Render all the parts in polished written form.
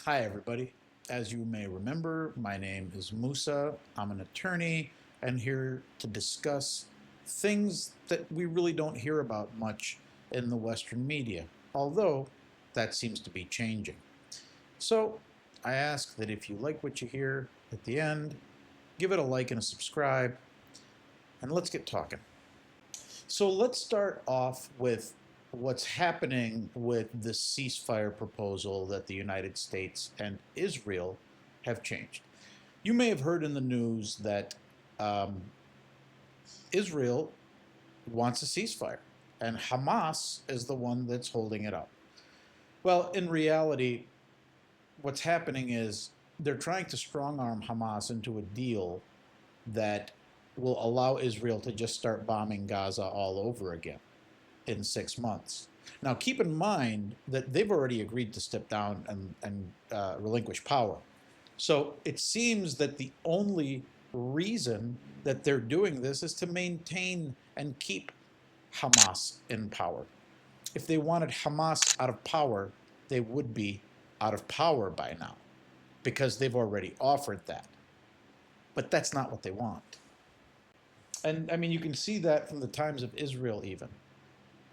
Hi, everybody. As you may remember, my name is Musa. I'm an attorney and here to discuss things that we really don't hear about much in the Western media, although that seems to be changing. So I ask that if you like what you hear at the end, give it a like and a subscribe, and let's get talking. So let's start off with what's happening with the ceasefire proposal that the United States and Israel have changed. You may have heard in the news that um, Israel wants a ceasefire, and Hamas is the one that's holding it up. Well, in reality, what's happening is they're trying to strong arm Hamas into a deal that will allow Israel to just start bombing Gaza all over again in 6 months. Now, keep in mind that they've already agreed to step down and relinquish power. So it seems that the only reason that they're doing this is to maintain and keep Hamas in power. If they wanted Hamas out of power, they would be out of power by now because they've already offered that. But that's not what they want. And I mean, you can see that from the times of Israel, even.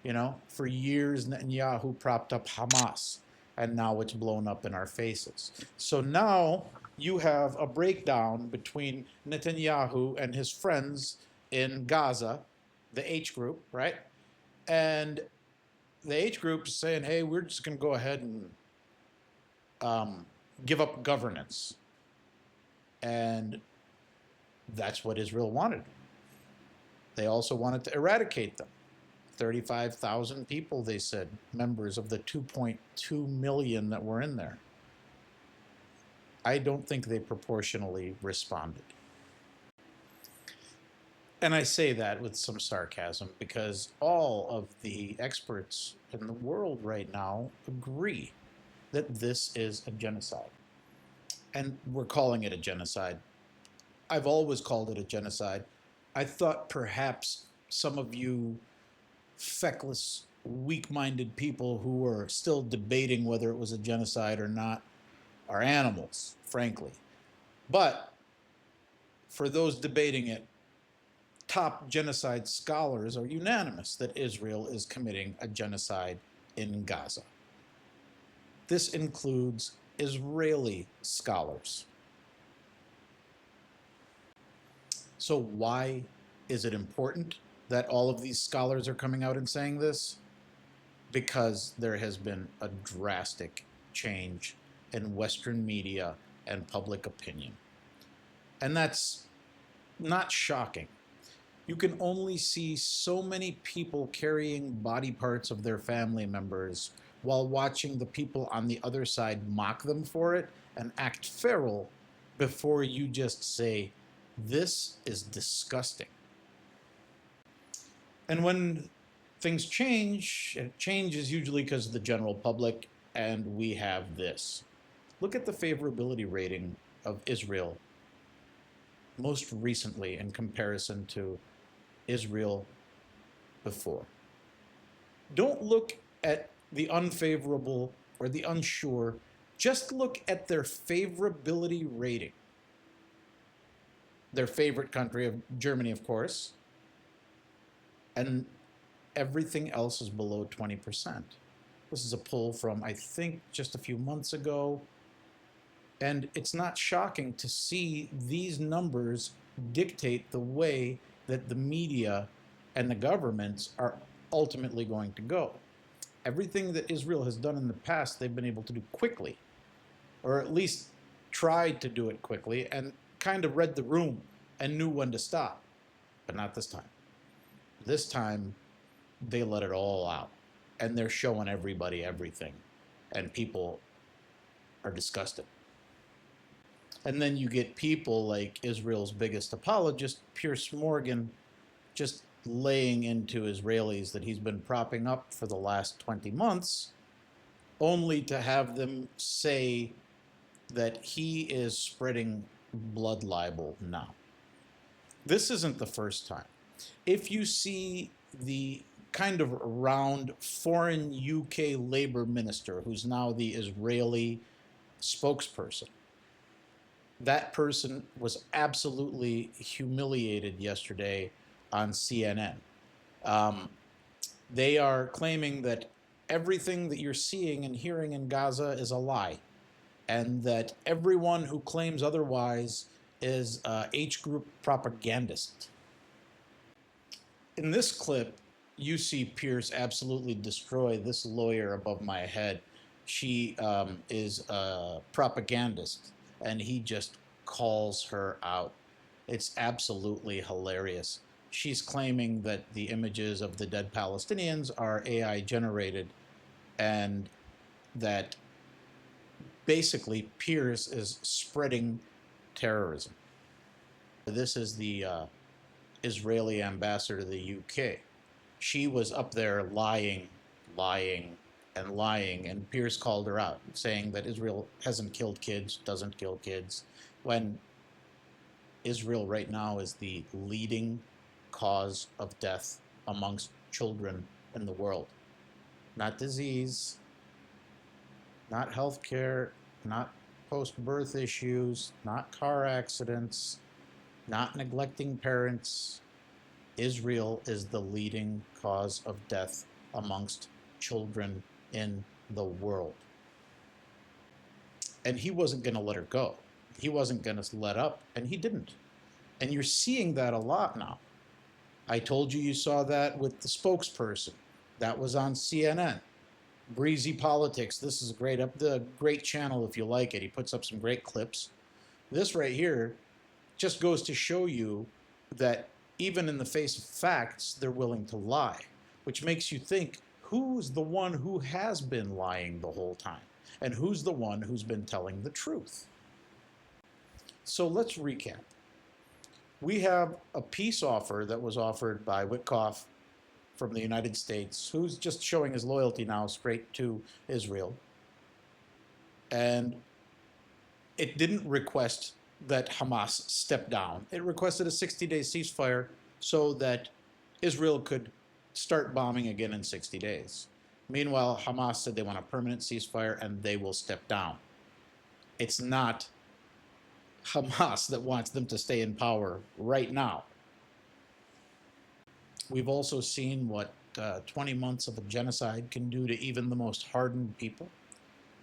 You know, for years, Netanyahu propped up Hamas, and now it's blown up in our faces. So now you have a breakdown between Netanyahu and his friends in Gaza, the H group, right? And the H group is saying, hey, we're just going to go ahead and give up governance. And that's what Israel wanted. They also wanted to eradicate them. 35,000 people, they said, members of the 2.2 million that were in there. I don't think they proportionally responded. And I say that with some sarcasm because all of the experts in the world right now agree that this is a genocide. And we're calling it a genocide. I've always called it a genocide. I thought perhaps some of you feckless, weak-minded people who are still debating whether it was a genocide or not are animals, frankly. But for those debating it, top genocide scholars are unanimous that Israel is committing a genocide in Gaza. This includes Israeli scholars. So why is it important that all of these scholars are coming out and saying this? Because there has been a drastic change in Western media and public opinion. And that's not shocking. You can only see so many people carrying body parts of their family members while watching the people on the other side mock them for it and act feral before you just say, this is disgusting. And when things change, it changes usually because of the general public, and we have this. Look at the favorability rating of Israel most recently in comparison to Israel before. Don't look at the unfavorable or the unsure, just look at their favorability rating. Their favorite country of Germany, of course, and everything else is below 20%. This is a poll from, I think, just a few months ago. And it's not shocking to see these numbers dictate the way that the media and the governments are ultimately going to go. Everything that Israel has done in the past, they've been able to do quickly, or at least tried to do it quickly and kind of read the room and knew when to stop, but not this time. This time, they let it all out, and they're showing everybody everything, and people are disgusted. And then you get people like Israel's biggest apologist, Piers Morgan, just laying into Israelis that he's been propping up for the last 20 months, only to have them say that he is spreading blood libel now. This isn't the first time. If you see the kind of around foreign UK labor minister, who's now the Israeli spokesperson. That person was absolutely humiliated yesterday on CNN. They are claiming that everything that you're seeing and hearing in Gaza is a lie, and that everyone who claims otherwise is H group propagandist. In this clip, you see Pierce absolutely destroy this lawyer above my head. She is a propagandist, and he just calls her out. It's absolutely hilarious. She's claiming that the images of the dead Palestinians are AI generated, and that basically Pierce is spreading terrorism. This is the Israeli ambassador to the UK. She was up there lying, and Pierce called her out, saying that Israel hasn't killed kids, doesn't kill kids, when Israel right now is the leading cause of death amongst children in the world. Not disease, not healthcare, not post-birth issues, not car accidents, not neglecting parents. Israel is the leading cause of death amongst children in the world. And he wasn't going to let her go. He wasn't going to let up, and he didn't. And you're seeing that a lot now. I told you saw that with the spokesperson. That was on CNN. Breezy Politics. This is a great channel if you like it. He puts up some great clips. This right here just goes to show you that even in the face of facts, they're willing to lie, which makes you think, who's the one who has been lying the whole time? And who's the one who's been telling the truth? So let's recap. We have a peace offer that was offered by Witkoff from the United States, who's just showing his loyalty now straight to Israel. And it didn't request that Hamas step down. It requested a 60-day ceasefire so that Israel could start bombing again in 60 days. Meanwhile, Hamas said they want a permanent ceasefire and they will step down. It's not Hamas that wants them to stay in power right now. We've also seen what 20 months of a genocide can do to even the most hardened people,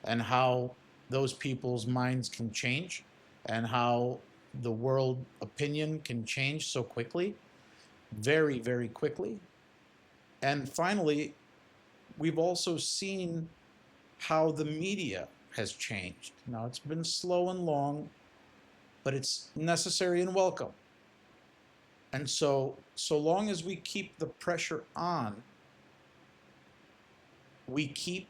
and how those people's minds can change, and how the world opinion can change so quickly, very, very quickly. And finally, we've also seen how the media has changed. Now, it's been slow and long, but it's necessary and welcome. And so long as we keep the pressure on, we keep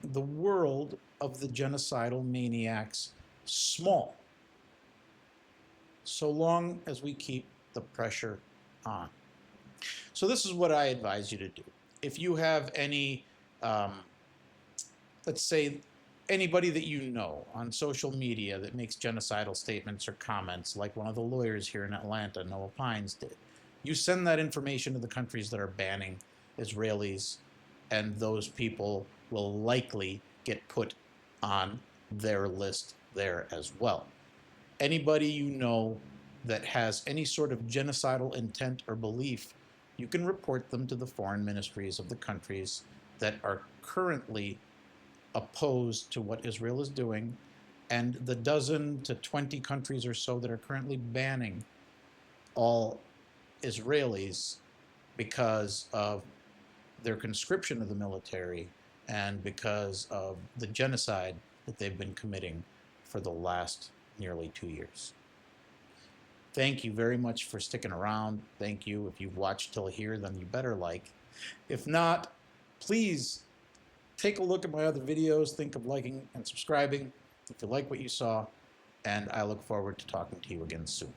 the world of the genocidal maniacs small. So long as we keep the pressure on. So this is what I advise you to do. If you have any, let's say, anybody that you know on social media that makes genocidal statements or comments, like one of the lawyers here in Atlanta, Noah Pines, did, you send that information to the countries that are banning Israelis, and those people will likely get put on their list there as well. Anybody you know that has any sort of genocidal intent or belief, you can report them to the foreign ministries of the countries that are currently opposed to what Israel is doing, and the 12 to 20 countries or so that are currently banning all Israelis because of their conscription of the military and because of the genocide that they've been committing for the last nearly 2 years. Thank you very much for sticking around. Thank you. If you've watched till here, then you better like. If not, please take a look at my other videos. Think of liking and subscribing if you like what you saw, and I look forward to talking to you again soon.